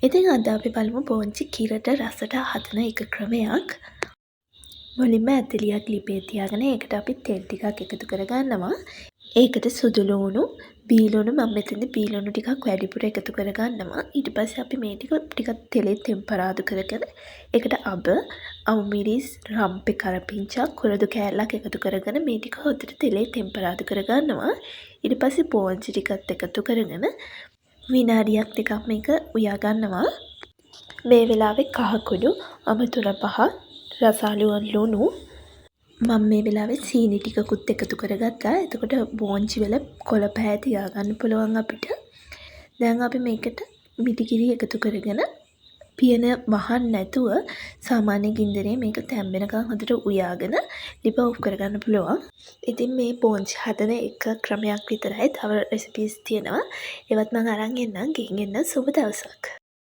ඉතින් අද අපි බලමු බෝංචි කිරට රසට හදන එක ක්‍රමයක්. මුලින්ම ඇතිලියක් ලිපේ තියාගෙන ඒකට අපි තෙල් ටිකක් එකතු කරගන්නවා. ඒකට සුදු ලූණු, බීලුණු මම මෙතනදී බීලුණු ටිකක් වැඩිපුර එකතු කරගන්නවා. ඊට පස්සේ අපි මේ ටිකක් තෙලේ තෙම්පරාදු කරගෙන ඒකට අබ, අවුමිරිස්, රම්පෙ කරපිංචා, කුරුදු කෑල්ලක් එකතු කරගෙන මේ ටික හොඳට තෙලේ තෙම්පරාදු කරගන්නවා. ඊට පස්සේ බෝංචි ටිකත් එකතු කරගෙන විනාඩියක් දෙකක් මේක උයා ගන්නවා. මේ වෙලාවේ කහ කුඩු, අමුතුර පහ, රසායන ලුණු මම මේ වෙලාවේ සීනි ටිකකුත් එකතු කරගත්තා. එතකොට බෝංචි වල කොළ පෑ තියාගන්න පුළුවන් අපිට. දැන් අපි මේකට මිටිකිරි එකතු කරගෙන පියන වහන්න නැතුව සාමාන්‍ය ගින්දරේ මේක තැම්බෙනකන් හොඳට උයාගෙන ලිප ඔෆ් කරගන්න පුළුවන්. ඉතින් මේ බෝංචි හදන එක ක්‍රමයක් විතරයි. තව රෙසිපීස් තියෙනවා. ඒවත් මම අරන් එන්නම්. ගිහින් එන්න සුබ දවසක්.